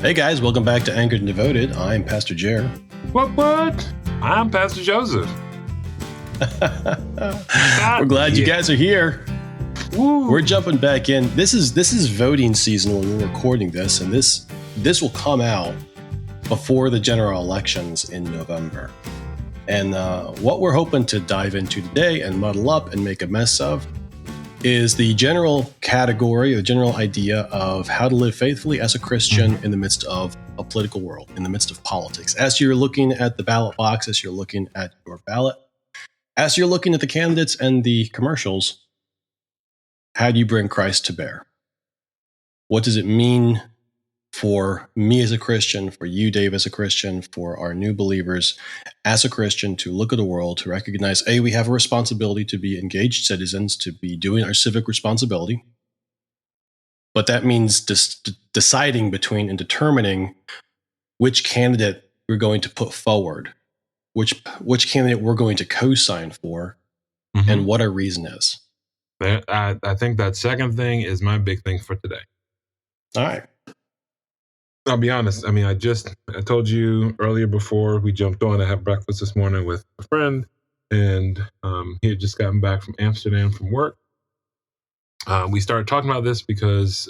Hey guys, welcome back to Anchored and Devoted. I'm Pastor Jer. What? I'm Pastor Joseph. We're glad you guys are here. Woo. We're jumping back in. This is voting season when we're recording this, and this will come out before the general elections in November. And what we're hoping to dive into today and muddle up and make a mess of is the general category, the general idea of how to live faithfully as a Christian in the midst of a political world, in the midst of politics. As you're looking at the ballot box, as you're looking at your ballot, as you're looking at the candidates and the commercials, how do you bring Christ to bear? What does it mean for me as a Christian, for you, Dave, as a Christian, for our new believers as a Christian to look at the world, to recognize, A, we have a responsibility to be engaged citizens, to be doing our civic responsibility. But that means deciding between and determining which candidate we're going to put forward, which candidate we're going to co-sign for, and what our reason is. I think that second thing is my big thing for today. All right. I'll be honest. I mean, I told you earlier before we jumped on, I had breakfast this morning with a friend, and he had just gotten back from Amsterdam from work. We started talking about this because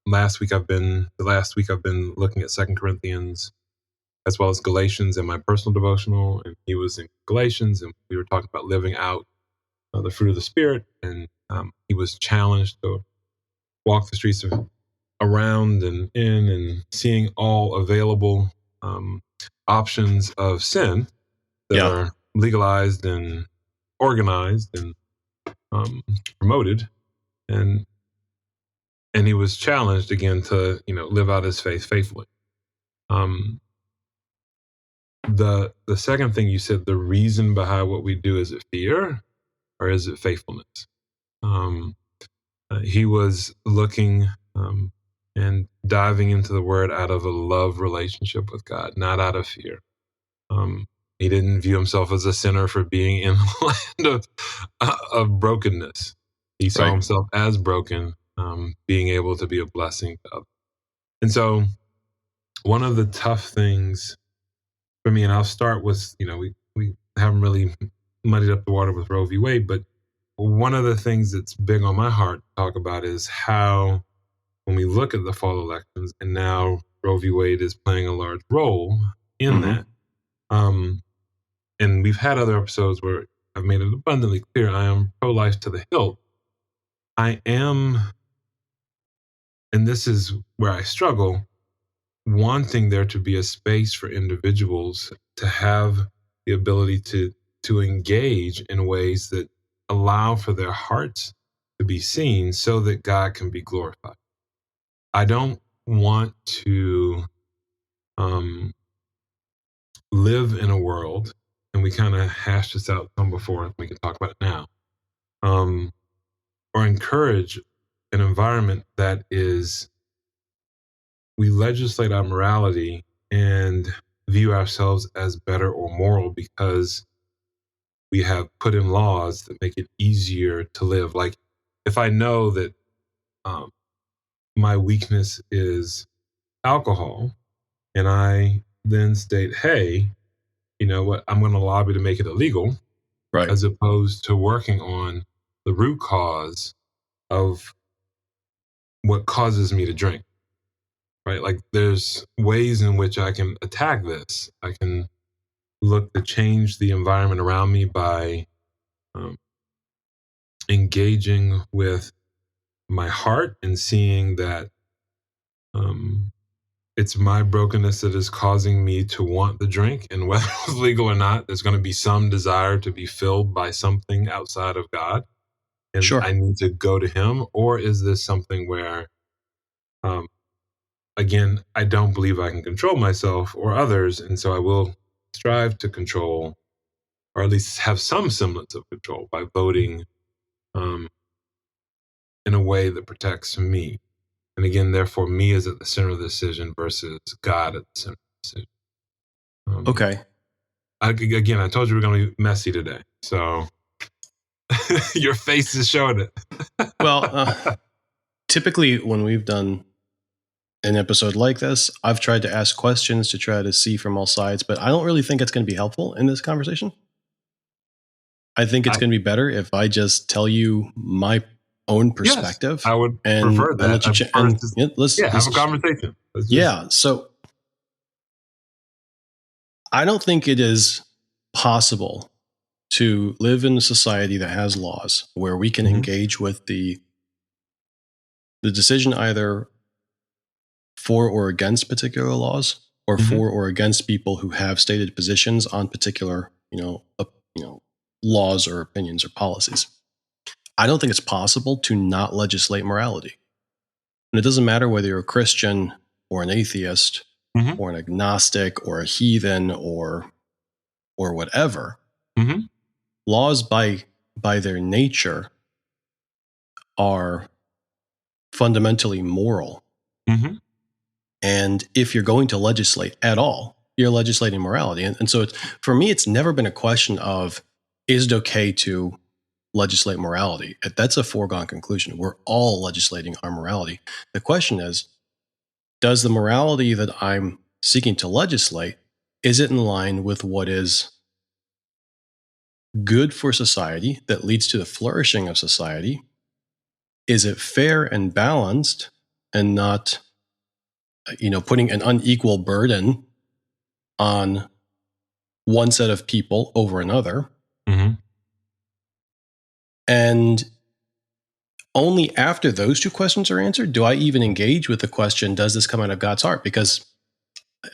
last week I've been looking at 2 Corinthians as well as Galatians in my personal devotional, and he was in Galatians, and we were talking about living out the fruit of the Spirit, and he was challenged to walk the streets of around and in and seeing all available options of sin that are legalized and organized and promoted, and he was challenged again to live out his faith faithfully. The second thing you said, the reason behind what we do, is it fear or is it faithfulness? He was looking and diving into the word out of a love relationship with God, not out of fear. He didn't view himself as a sinner for being in the land of brokenness. He saw himself as broken, being able to be a blessing to others. And so one of the tough things for me, and I'll start with, we haven't really muddied up the water with Roe v. Wade, but one of the things that's big on my heart to talk about is how, when we look at the fall elections, and now Roe v. Wade is playing a large role in that. And we've had other episodes where I've made it abundantly clear I am pro-life to the hilt. I am, and this is where I struggle, wanting there to be a space for individuals to have the ability to engage in ways that allow for their hearts to be seen so that God can be glorified. I don't want to live in a world, and we kind of hashed this out some before, we can talk about it now, or encourage an environment that is, we legislate our morality and view ourselves as better or moral because we have put in laws that make it easier to live. Like, if I know that my weakness is alcohol, and I then state, hey, you know what, I'm going to lobby to make it illegal, as opposed to working on the root cause of what causes me to drink, right? Like, there's ways in which I can attack this. I can look to change the environment around me by engaging with my heart and seeing that it's my brokenness that is causing me to want the drink, and whether it's legal or not, there's going to be some desire to be filled by something outside of God, and I need to go to him. Or is this something where, again, I don't believe I can control myself or others, and so I will strive to control, or at least have some semblance of control, by voting in a way that protects me. And again, therefore, me is at the center of the decision versus God at the center of the decision. I told you we're going to be messy today. So your face is showing it. Well, typically when we've done an episode like this, I've tried to ask questions to try to see from all sides, but I don't really think it's going to be helpful in this conversation. I think it's going to be better if I just tell you my own perspective. Yes, I would and prefer that. let you Have a conversation. So I don't think it is possible to live in a society that has laws where we can engage with the decision either for or against particular laws, or for or against people who have stated positions on particular, laws or opinions or policies. I don't think it's possible to not legislate morality. And it doesn't matter whether you're a Christian or an atheist or an agnostic or a heathen or whatever. Laws by their nature are fundamentally moral. And if you're going to legislate at all, you're legislating morality. And so for me, it's never been a question of, is it okay to legislate morality? That's a foregone conclusion. We're all legislating our morality. The question is, does the morality that I'm seeking to legislate, is it in line with what is good for society that leads to the flourishing of society? Is it fair and balanced and not putting an unequal burden on one set of people over another? And only after those two questions are answered do I even engage with the question, does this come out of God's heart? Because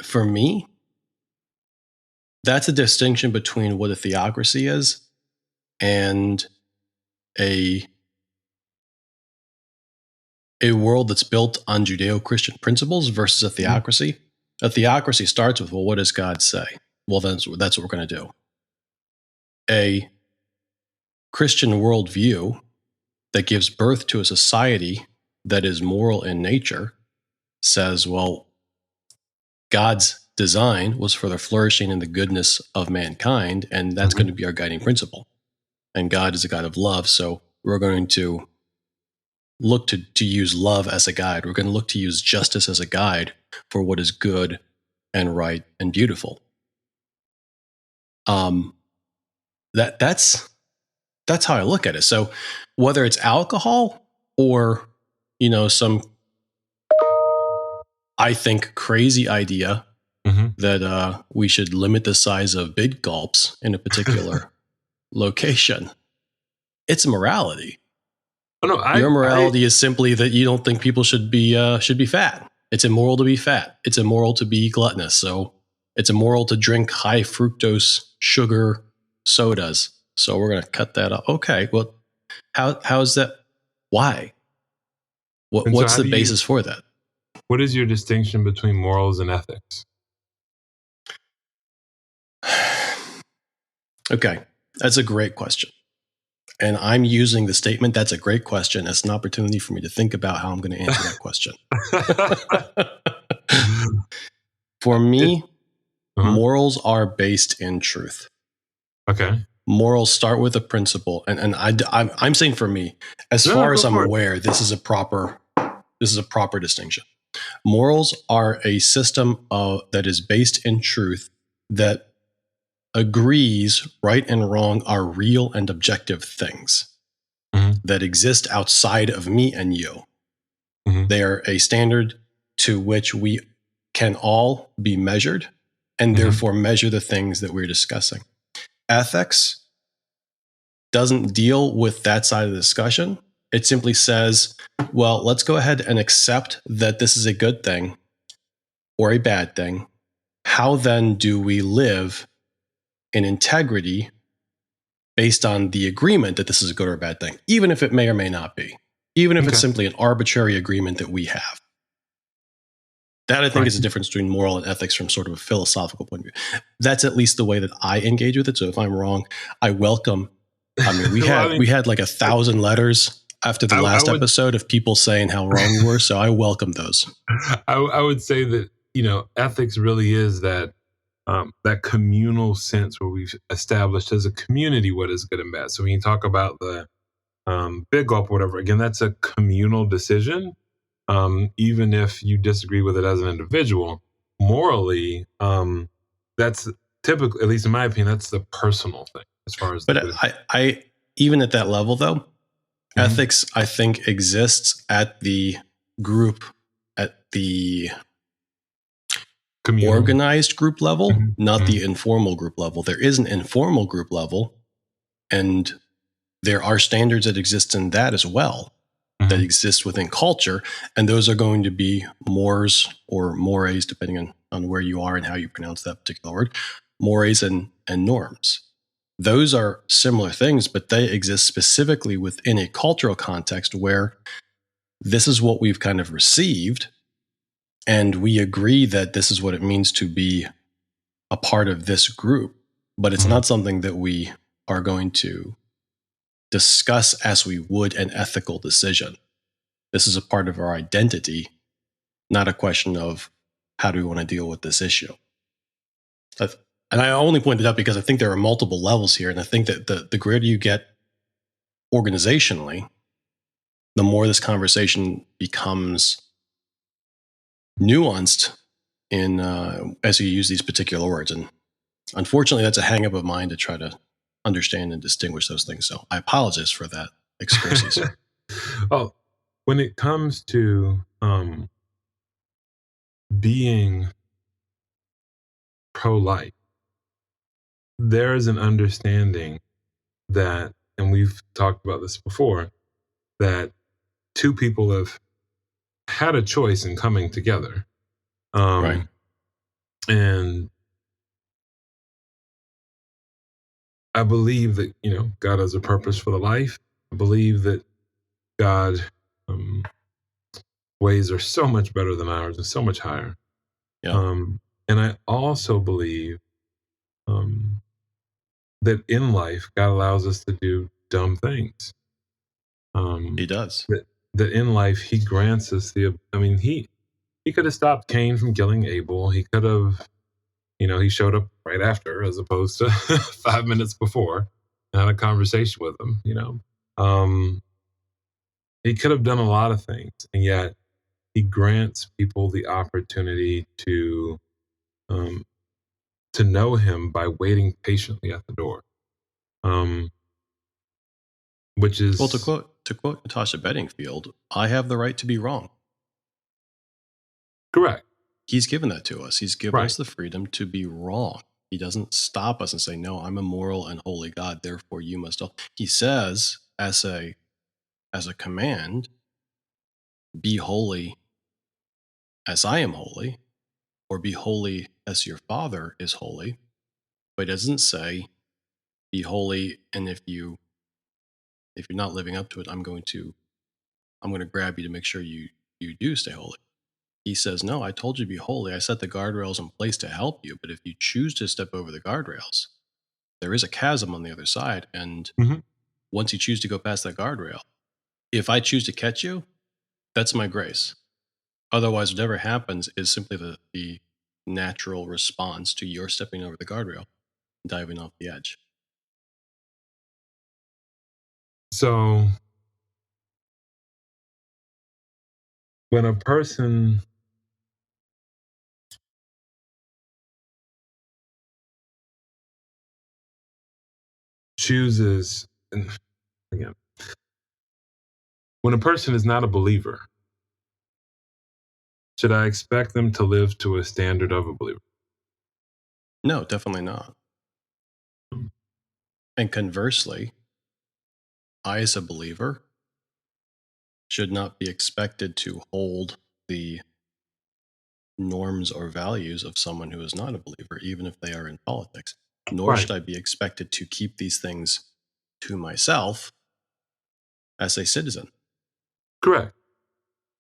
for me, that's a distinction between what a theocracy is and a world that's built on Judeo-Christian principles versus a theocracy. A theocracy starts with, well, what does God say? Well, that's what we're going to do. A Christian worldview that gives birth to a society that is moral in nature says, well, God's design was for the flourishing and the goodness of mankind, and that's going to be our guiding principle. And God is a God of love, so we're going to look to use love as a guide. We're going to look to use justice as a guide for what is good and right and beautiful. That's how I look at it. So whether it's alcohol or, some, I think, crazy idea that we should limit the size of big gulps in a particular location, it's morality. Your morality is simply that you don't think people should be fat. It's immoral to be fat. It's immoral to be gluttonous. So it's immoral to drink high fructose sugar sodas. So we're going to cut that off. Okay, well, how is that? Why? What's the basis for that? What is your distinction between morals and ethics? Okay, that's a great question. And I'm using the statement, that's a great question, as an opportunity for me to think about how I'm going to answer that question. For me, morals are based in truth. Okay. Morals start with a principle. And I'm saying for me, as far as I'm aware, this is a proper distinction. Morals are a system that is based in truth that agrees right and wrong are real and objective things that exist outside of me and you. They are a standard to which we can all be measured and therefore measure the things that we're discussing. Ethics doesn't deal with that side of the discussion. It simply says, well, let's go ahead and accept that this is a good thing or a bad thing. How then do we live in integrity based on the agreement that this is a good or a bad thing, even if it may or may not be, even if it's simply an arbitrary agreement that we have? That, I think, is the difference between moral and ethics from sort of a philosophical point of view. That's at least the way that I engage with it. So if I'm wrong, I welcome. I mean, we had like 1,000 letters after the last episode of people saying how wrong we were. So I welcome those. I would say that, ethics really is that communal sense where we've established as a community what is good and bad. So when you talk about the big gulp or whatever, again, that's a communal decision. even if you disagree with it as an individual, morally, that's typically, at least in my opinion, that's the personal thing as far as. But I even at that level though, ethics I think exists at the group, at the communal, organized group level, not Mhm. the informal group level. There is an informal group level, and there are standards that exist in that as well, that exist within culture, and those are going to be mores or mores, depending on where you are and how you pronounce that particular word, mores and norms. Those are similar things, but they exist specifically within a cultural context where this is what we've kind of received, and we agree that this is what it means to be a part of this group, but it's not something that we are going to discuss as we would an ethical decision. This is a part of our identity, not a question of how do we want to deal with this issue. And I only pointed out because I think there are multiple levels here, and I think that the greater you get organizationally, the more this conversation becomes nuanced in as you use these particular words. And unfortunately, that's a hang-up of mine to try to understand and distinguish those things. So I apologize for that excursus. Oh, when it comes to being pro-life, there is an understanding that, and we've talked about this before, that two people have had a choice in coming together. Right. And I believe that, God has a purpose for the life. I believe that God ways are so much better than ours and so much higher. Yeah. And I also believe that in life, God allows us to do dumb things. He does. That in life, He grants us He could have stopped Cain from killing Abel. He could have, he showed up right after as opposed to 5 minutes before and had a conversation with him. He could have done a lot of things, and yet He grants people the opportunity to know Him by waiting patiently at the door. Which is, well, to quote Natasha Bedingfield, I have the right to be wrong. Correct. He's given that to us. He's given Right. us the freedom to be wrong. He doesn't stop us and say, no, I'm a moral and holy God, therefore you must. He says, as a command, be holy as I am holy, or be holy as your Father is holy. But he doesn't say, be holy, and if you're not living up to it, I'm going to grab you to make sure you do stay holy. He says, no, I told you to be holy. I set the guardrails in place to help you. But if you choose to step over the guardrails, there is a chasm on the other side. And once you choose to go past that guardrail, if I choose to catch you, that's my grace. Otherwise, whatever happens is simply the natural response to your stepping over the guardrail and diving off the edge. So when a person chooses, and again, when a person is not a believer, should I expect them to live to a standard of a believer? No, definitely not. And conversely, I, as a believer, should not be expected to hold the norms or values of someone who is not a believer, even if they are in politics. Nor Right. should I be expected to keep these things to myself as a citizen. Correct.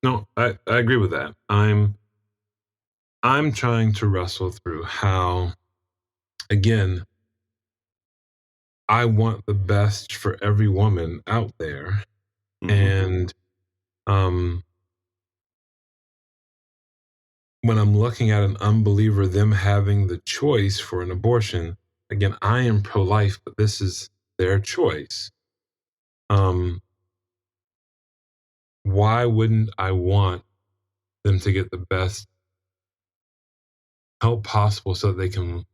No, I agree with that. I'm trying to wrestle through how, again, I want the best for every woman out there. And when I'm looking at an unbeliever, them having the choice for an abortion, again, I am pro-life, but this is their choice. Why wouldn't I want them to get the best help possible so that they can,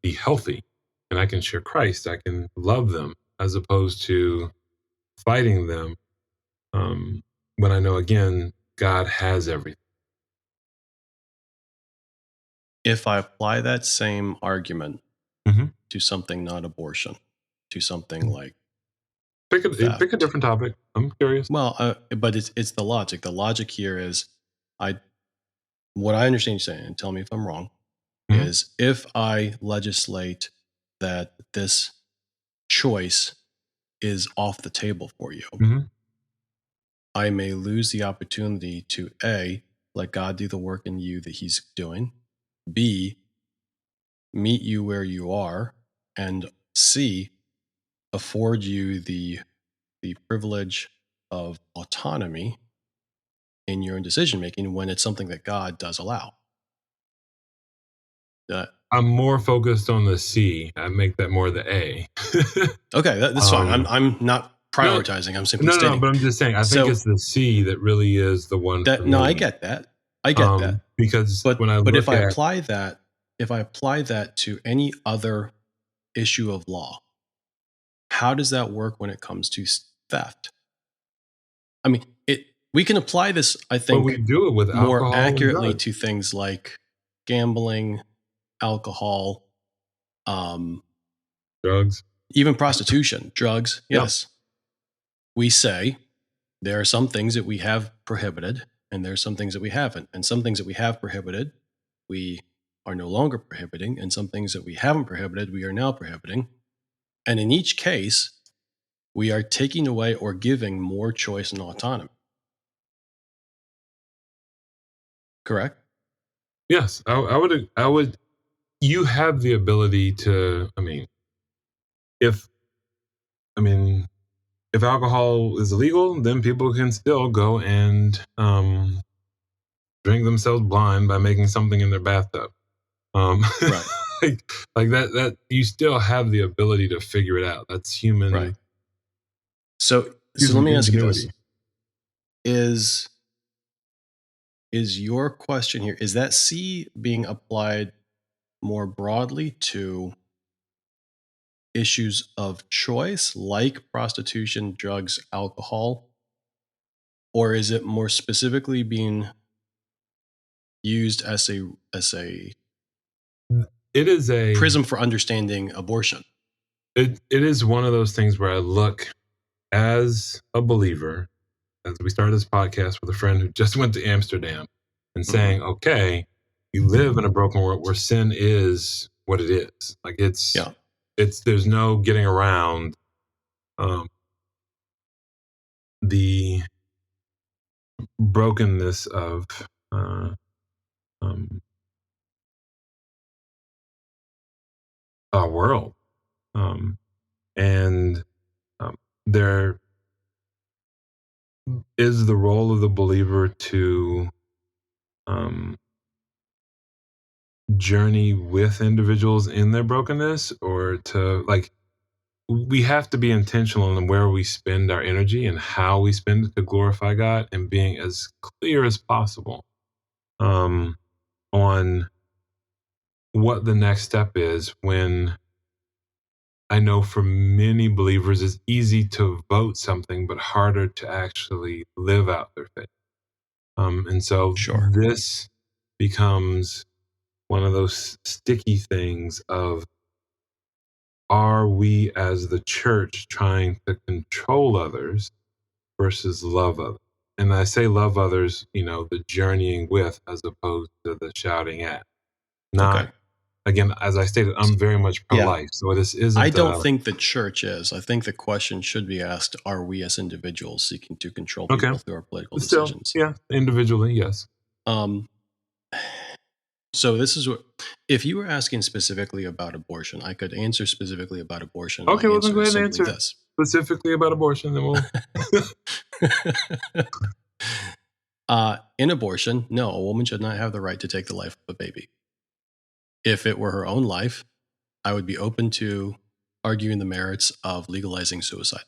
be healthy and I can share Christ. I can love them as opposed to fighting them. When I know, again, God has everything. If I apply that same argument Mm-hmm. to something not abortion, to something like Pick a theft. different topic. I'm curious. Well, but it's the logic. The logic here is, what I understand you saying, and tell me if I'm wrong, Mhm. is if I legislate that this choice is off the table for you, Mhm. I may lose the opportunity to A, let God do the work in you that He's doing, B, meet you where you are, and C, afford you the privilege of autonomy in your own decision making when it's something that God does allow. I'm more focused on the C. I make that more the A. Okay, that's fine. I'm not No, prioritizing. I'm simply no, stating. but I'm just saying, I think So it's the C that really is the one for that no, I me. get that. I get that. Because But when I but if look I at, apply that, if I apply that to any other issue of law, how does that work when it comes to theft? I mean, we can apply this, I but we think, do it with more alcohol and accurately drugs. to things like gambling, alcohol, um, Drugs. even prostitution, drugs. Yep. Yes, we say there are some things that we have prohibited, and there are some things that we haven't. And some things that we have prohibited, we are no longer prohibiting. And some things that we haven't prohibited, we are now prohibiting. And in each case, we are taking away or giving more choice and autonomy. Correct? Yes, I would. You have the ability to. If I mean, if alcohol is illegal, then people can still go and drink themselves blind by making something in their bathtub. Um, Right. like, that you still have the ability to figure it out. That's Right. human. So Excuse let me, me ask you this. ingenuity. Is your question here, is that C being applied more broadly to issues of choice like prostitution, drugs, alcohol? Or is it more specifically being used as a It is a. prism for understanding abortion? It is one of those things where I look as a believer, as we started this podcast with a friend who just went to Amsterdam, and Mhm. saying, okay, you live in a broken world where sin is what it is. Like Yeah. there's no getting around um, the brokenness of uh, um, our world. And there is the role of the believer to um, journey with individuals in their brokenness, or to, like, we have to be intentional in where we spend our energy and how we spend it to glorify God, and being as clear as possible on what the next step is. When I know for many believers it's easy to vote something, but harder to actually live out their faith. And so Sure. this becomes one of those sticky things of, are we as the church trying to control others versus love others? And I say love others, the journeying with, as opposed to the shouting at. Okay. Not, again, as I stated, I'm very much Yeah. pro-life. So this I isn't don't think the church is. I think the question should be asked, are we as individuals seeking to control okay. people through our political But still, decisions? yeah, individually, yes. Um, so this is what, if you were asking specifically about abortion, I could answer specifically about abortion. My Okay, well then answer go is ahead and simply answer this. specifically about abortion, then we'll. In abortion, no, a woman should not have the right to take the life of a baby. If it were her own life, I would be open to arguing the merits of legalizing suicide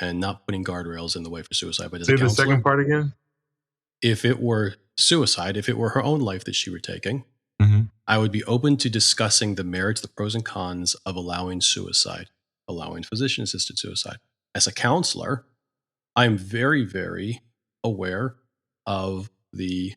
and not putting guardrails in the way for suicide. But as a Say the second counselor, part again. if it were suicide, if it were her own life that she were taking, Mhm. I would be open to discussing the merits, the pros and cons of allowing suicide, allowing physician assisted suicide. As a counselor, I'm very, very aware of the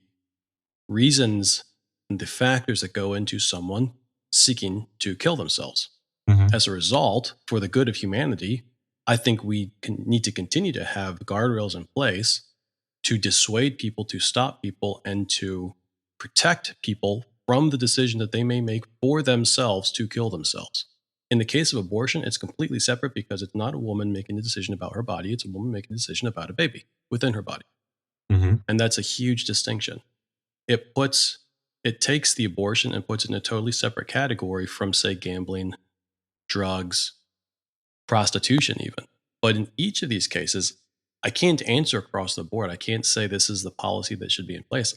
reasons and the factors that go into someone seeking to kill themselves. Mhm. As a result, for the good of humanity, I think we need to continue to have guardrails in place to dissuade people, to stop people, and to protect people from the decision that they may make for themselves to kill themselves. In the case of abortion, it's completely separate because it's not a woman making a decision about her body, it's a woman making a decision about a baby within her body. Mhm. And that's a huge distinction. It puts it takes the abortion and puts it in a totally separate category from, say, gambling, drugs, prostitution, even. But in each of these cases, I can't answer across the board. I can't say this is the policy that should be in place.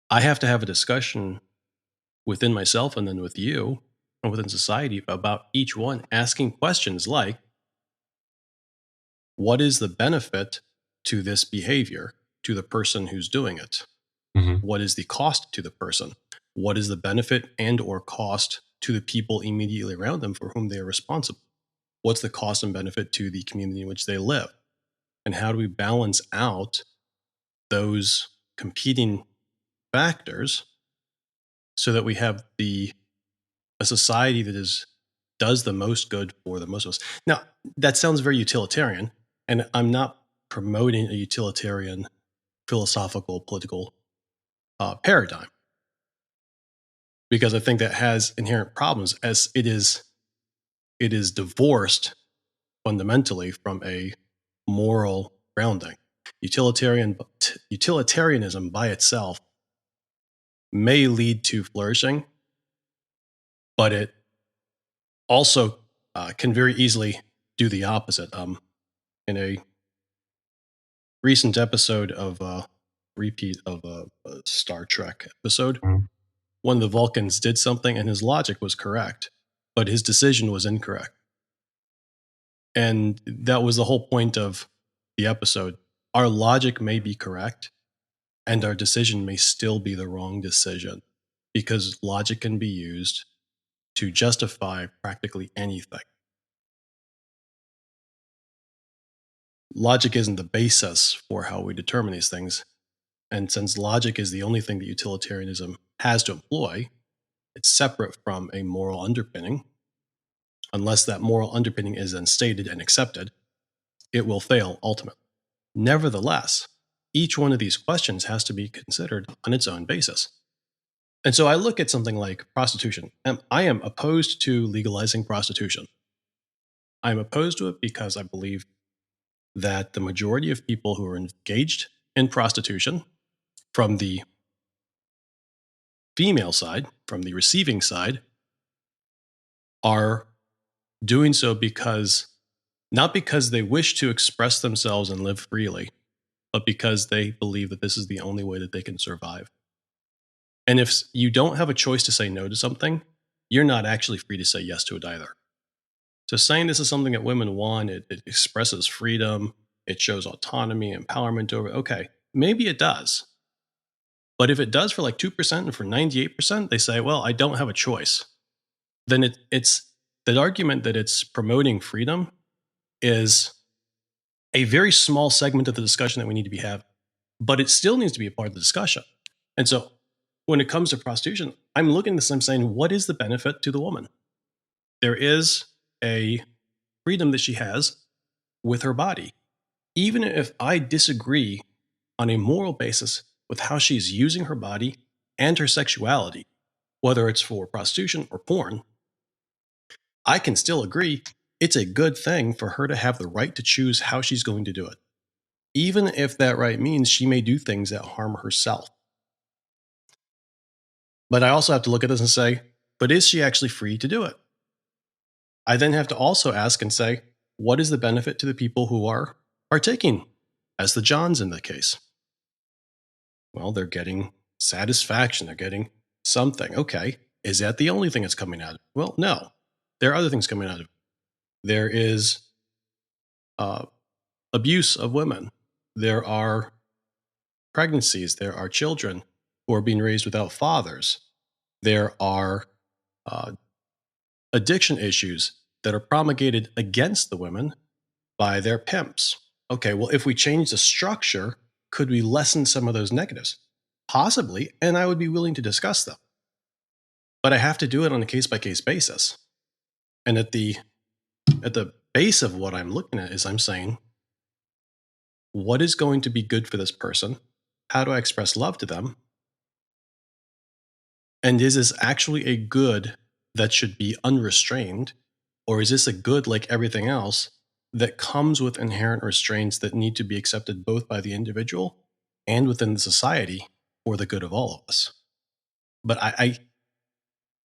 I have to have a discussion within myself and then with you and within society about each one, asking questions like, what is the benefit to this behavior to the person who's doing it? Mhm. What is the cost to the person? What is the benefit and or cost to the people immediately around them for whom they are responsible? What's the cost and benefit to the community in which they live? And how do we balance out those competing factors so that we have a society that is does the most good for the most of us? Now, that sounds very utilitarian, and I'm not promoting a utilitarian philosophical political paradigm, because I think that has inherent problems as it is divorced fundamentally from a moral grounding. Utilitarianism by itself may lead to flourishing, but it also can very easily do the opposite. In a recent episode of repeat of a Star Trek episode, Mhm. one of the Vulcans did something and his logic was correct, but his decision was incorrect. And that was the whole point of the episode. Our logic may be correct, and our decision may still be the wrong decision because logic can be used to justify practically anything. Logic isn't the basis for how we determine these things. And since logic is the only thing that utilitarianism has to employ, it's separate from a moral underpinning. Unless that moral underpinning is then stated and accepted, it will fail ultimately. Nevertheless, each one of these questions has to be considered on its own basis. And so I look at something like prostitution. And I am opposed to legalizing prostitution. I'm opposed to it because I believe that the majority of people who are engaged in prostitution, from the female side, from the receiving side, are doing so because not because they wish to express themselves and live freely, but because they believe that this is the only way that they can survive. And if you don't have a choice to say no to something, you're not actually free to say yes to it either. So saying this is something that women want, it expresses freedom, it shows autonomy, empowerment over, okay, maybe it does. But if it does for like 2% and for 98%, they say, well, I don't have a choice. Then it's that argument that it's promoting freedom is a very small segment of the discussion that we need to be having, but it still needs to be a part of the discussion. And so when it comes to prostitution, I'm looking at this and I'm saying, what is the benefit to the woman? There is a freedom that she has with her body. Even if I disagree on a moral basis with how she's using her body and her sexuality, whether it's for prostitution or porn, I can still agree it's a good thing for her to have the right to choose how she's going to do it, even if that right means she may do things that harm herself. But I also have to look at this and say, but is she actually free to do it? I then have to also ask and say, what is the benefit to the people who are partaking, as the Johns in the case? Well, they're getting satisfaction, they're getting something. Okay. Is that the only thing that's coming out of it? Well, no. There are other things coming out of it. There is uh, abuse of women. There are pregnancies. There are children who are being raised without fathers. There are uh, addiction issues that are promulgated against the women by their pimps. Okay, well, if we change the structure, could we lessen some of those negatives? Possibly, and I would be willing to discuss them. But I have to do it on a case by case basis. And at the base of what I'm looking at is I'm saying, what is going to be good for this person? How do I express love to them? And is this actually a good that should be unrestrained? Or is this a good, like everything else, that comes with inherent restraints that need to be accepted both by the individual and within the society for the good of all of us? But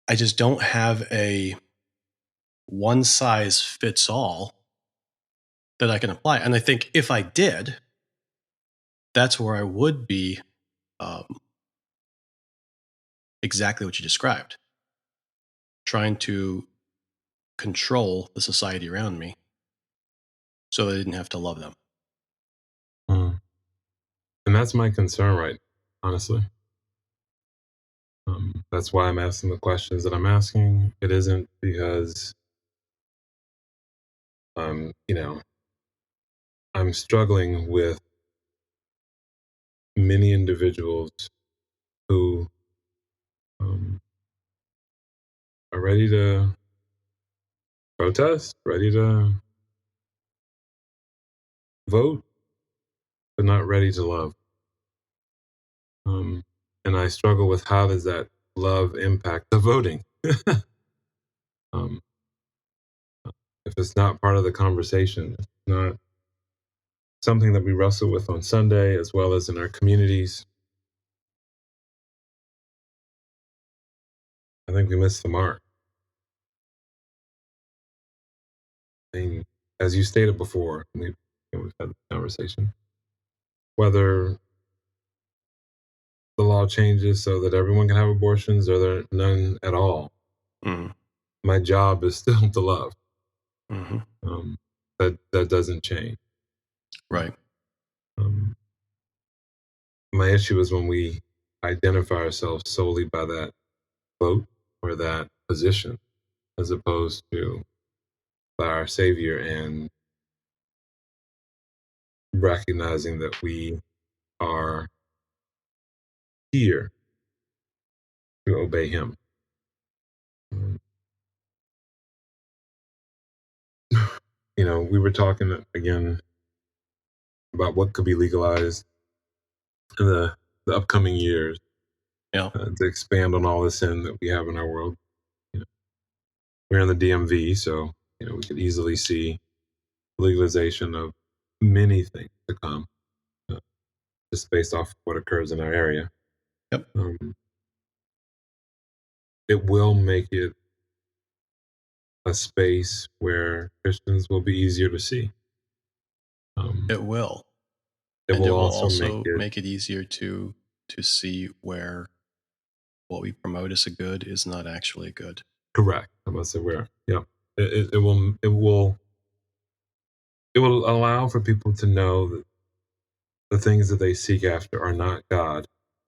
I just don't have a one size fits all that I can apply. And I think if I did, that's where I would be um, exactly what you described, trying to control the society around me so I didn't have to love them. Mm. And that's my concern, right? Honestly, that's why I'm asking the questions that I'm asking. It isn't because you know, I'm struggling with many individuals who um, are ready to protest, ready to vote, but not ready to love. Um, and I struggle with how does that love impact the voting? um, if it's not part of the conversation, it's not something that we wrestle with on Sunday as well as in our communities, I think we miss the mark. I mean, as you stated before, we've had this conversation, whether the law changes so that everyone can have abortions or there are none at all, Mm, my job is still to love. hmm Um, that doesn't change. Right. Um, my issue is when we identify ourselves solely by that vote or that position, as opposed to by our Savior and recognizing that we are here to obey Him. Um, we were talking again about what could be legalized in the upcoming years Yeah. to expand on all the sin that we have in our world. You know, we're in the DMV, so we could easily see legalization of many things to come, uh, just based off what occurs in our area. Yep. Um, it will make it a space where Christians will be easier to see. Um, It will. it And it will will also make also it make it easier to see where what we promote as a good is not actually good. correct. I must say, where, yeah, it will allow for people to know that the things that they seek after are not God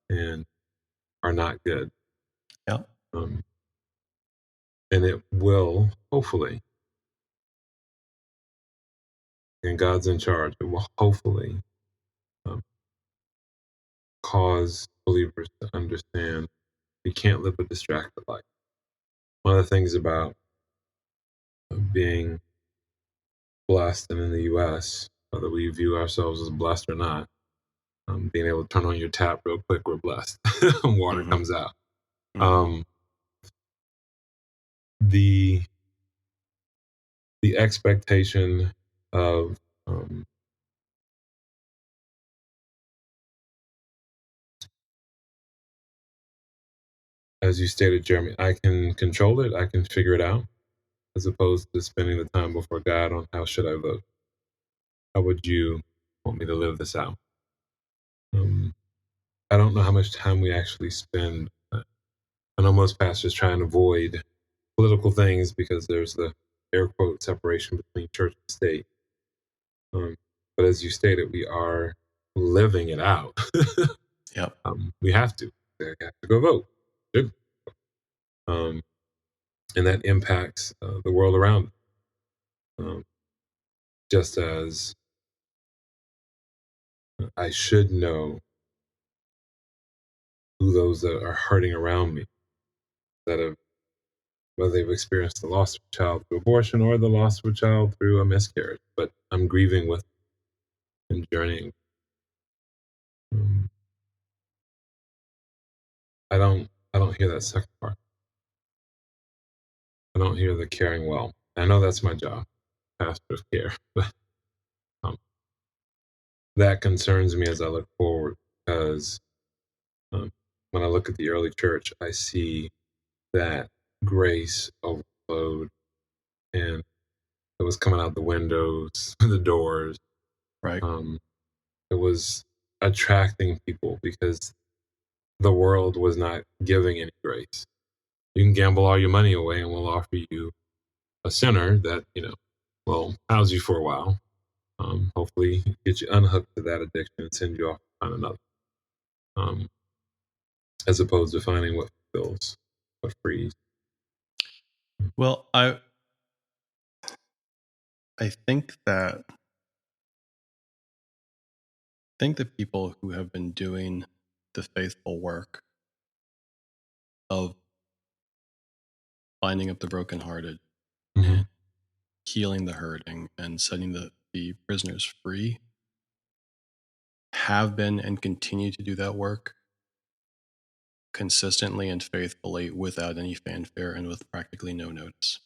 and are not good. Yeah. Um, and it will, hopefully, and God's in charge, it will hopefully um, cause believers to understand you can't live a distracted life. One of the things about being blessed and in the US, whether we view ourselves as blessed or not, being able to turn on your tap real quick, we're blessed. Water hmm comes out. hmm Um, the the expectation of as you stated, Jeremy, I can control it, I can figure it out, as opposed to spending the time before God on how should I vote? How would you want me to live this out? Um, I don't know how much time we actually spend. I know most pastors try and avoid political things because there's the air quote separation between church and state. Um, but as you stated, we are living it out. Yep. We have to. They have to go vote. Should. Um, and that impacts the world around. Um, just as I should know who those that are hurting around me, that have, whether they've experienced the loss of a child through abortion or the loss of a child through a miscarriage, but I'm grieving with and journeying. Um, I don't hear that second part. I don't hear the caring well. I know that's my job, pastor of care, but um, that concerns me as I look forward, because when I look at the early church, I see that grace overflowed, and it was coming out the windows, the doors. Right. Um, it was attracting people because the world was not giving any grace. You can gamble all your money away, and we'll offer you a sinner that will house you for a while. Hopefully, get you unhooked to that addiction and send you off to find another. Um, as opposed to finding what fulfills, what frees. Well, I think the people who have been doing the faithful work of binding up the brokenhearted Mm-hmm. and healing the hurting and setting the prisoners free have been and continue to do that work consistently and faithfully without any fanfare and with practically no notice.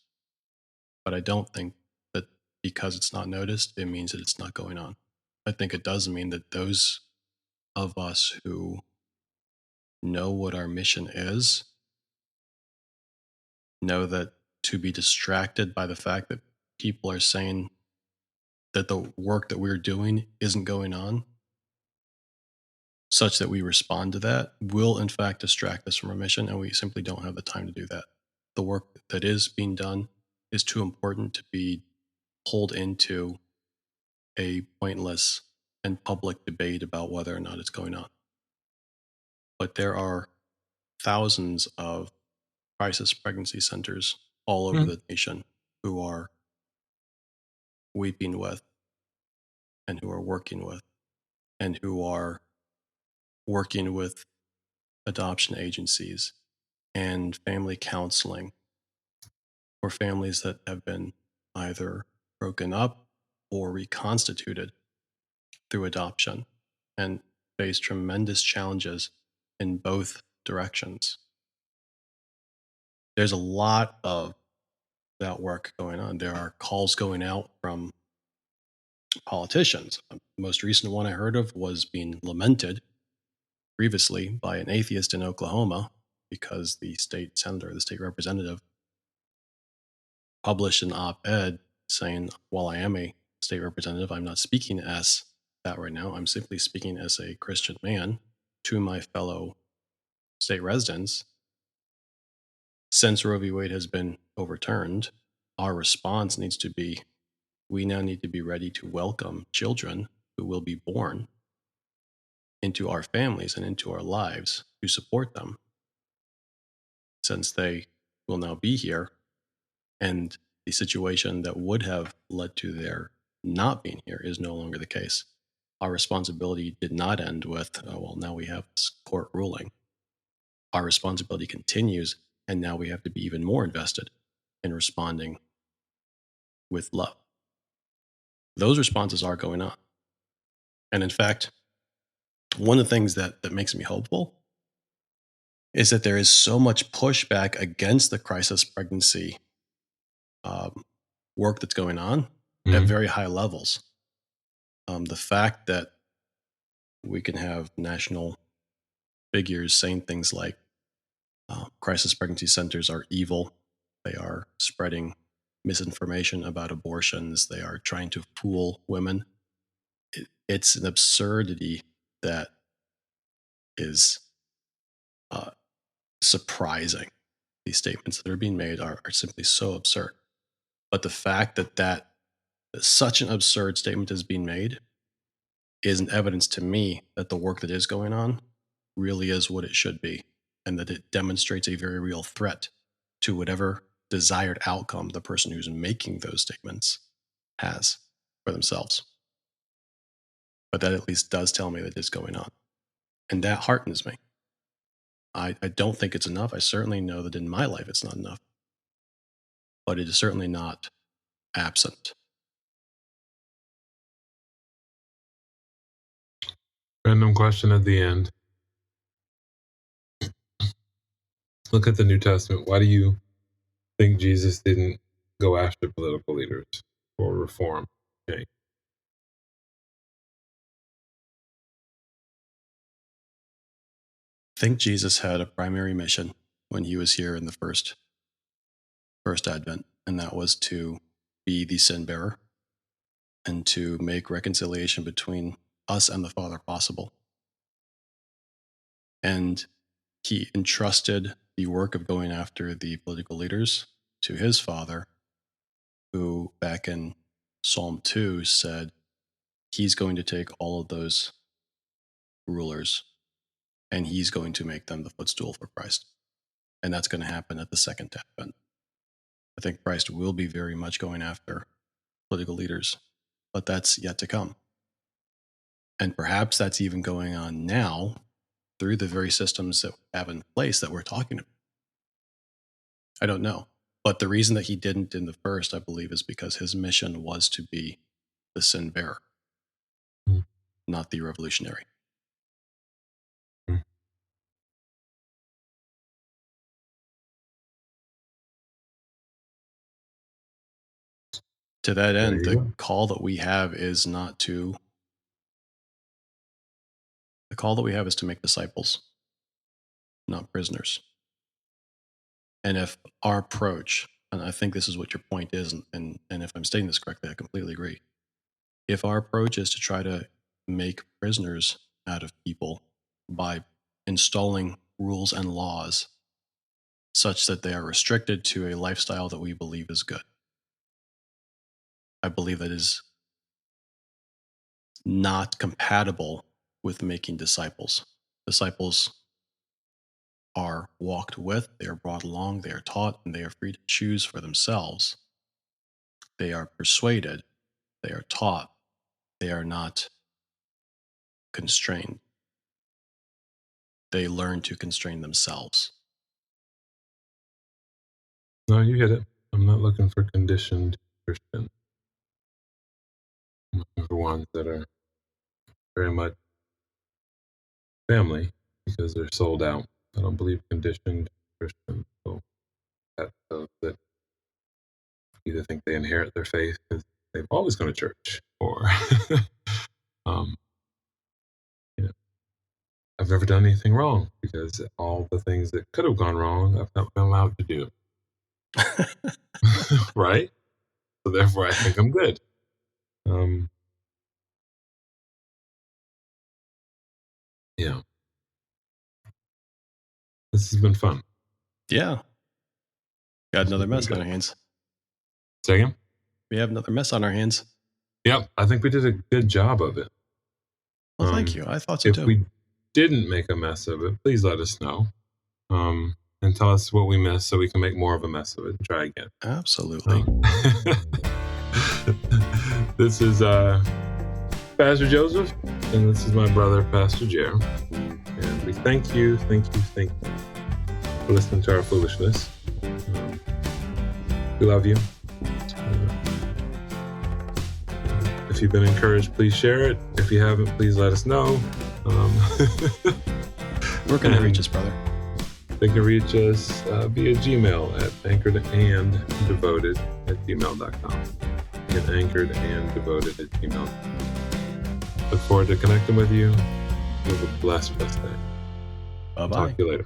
But I don't think that because it's not noticed, it means that it's not going on. I think it does mean that those of us who know what our mission is know that to be distracted by the fact that people are saying that the work that we're doing isn't going on, such that we respond to that, will in fact distract us from our mission, and we simply don't have the time to do that. The work that is being done is too important to be pulled into a pointless and public debate about whether or not it's going on. But there are thousands of crisis pregnancy centers all over Mm-hmm. the nation who are weeping with and who are working with and who are working with adoption agencies and family counseling for families that have been either broken up or reconstituted through adoption and face tremendous challenges in both directions. There's a lot of that work going on. There are calls going out from politicians. The most recent one I heard of was being lamented previously by an atheist in Oklahoma because the state senator, the state representative, published an op-ed saying, while I am a state representative, I'm not speaking as that right now. I'm simply speaking as a Christian man to my fellow state residents. Since Roe v. Wade has been overturned, our response needs to be, we now need to be ready to welcome children who will be born into our families and into our lives to support them, since they will now be here and the situation that would have led to their not being here is no longer the case. Our responsibility did not end with, oh, well, now we have this court ruling. Our responsibility continues, and now we have to be even more invested in responding with love. Those responses are going on. And in fact, one of the things that makes me hopeful is that there is so much pushback against the crisis pregnancy um, work that's going on at Mm-hmm. very high levels. The fact that we can have national figures saying things like crisis pregnancy centers are evil, they are spreading misinformation about abortions, they are trying to fool women. It's an absurdity that is uh, surprising. These statements that are being made are simply so absurd. But the fact that such an absurd statement is being made is an evidence to me that the work that is going on really is what it should be, and that it demonstrates a very real threat to whatever desired outcome the person who's making those statements has for themselves. But that at least does tell me that it's going on. And that heartens me. I don't think it's enough. I certainly know that in my life it's not enough. But it is certainly not absent. Random question at the end. Look at the New Testament. Why do you think Jesus didn't go after political leaders for reform? Okay. I think Jesus had a primary mission when he was here in the first advent, and that was to be the sin bearer and to make reconciliation between us and the Father possible. And he entrusted the work of going after the political leaders to his Father, who back in Psalm 2 said he's going to take all of those rulers and he's going to make them the footstool for Christ. And that's going to happen at the second advent. I think Christ will be very much going after political leaders, but that's yet to come. And perhaps that's even going on now through the very systems that we have in place that we're talking about. I don't know. But the reason that he didn't in the first, I believe, is because his mission was to be the sin bearer, not the revolutionary. To that end, the call that we have is not to. The call that we have is to make disciples, not prisoners. And if our approach, and I think this is what your point is, and if I'm stating this correctly, I completely agree. If our approach is to try to make prisoners out of people by installing rules and laws such that they are restricted to a lifestyle that we believe is good, I believe that is not compatible with making disciples. Disciples are walked with, they are brought along, they are taught, and they are free to choose for themselves. They are persuaded, they are taught, they are not constrained. They learn to constrain themselves. No, you hit it. I'm not looking for conditioned Christians. I'm looking for ones that are very much family because they're sold out. I don't believe conditioned Christians. So that's those that either think they inherit their faith because they've always gone to church, or I've never done anything wrong because all the things that could have gone wrong, I've not been allowed to do. Right? So therefore, I think I'm good. Yeah. This has been fun. Yeah. Got another mess on our hands. Second? We have another mess on our hands. Yep. I think we did a good job of it. Well, thank you. I thought so if too. If we didn't make a mess of it, please let us know. And tell us what we missed so we can make more of a mess of it and try again. Absolutely. This is Pastor Joseph, and this is my brother, Pastor Jer. And we thank you for listening to our foolishness. We love you. If you've been encouraged, please share it. If you haven't, please let us know. Where can they reach us, brother? They can reach us via Gmail at anchoredanddevoted@gmail.com. Again, anchoredanddevoted@gmail.com. Look forward to connecting with you. Have a blessed day. Bye-bye. Talk to you later.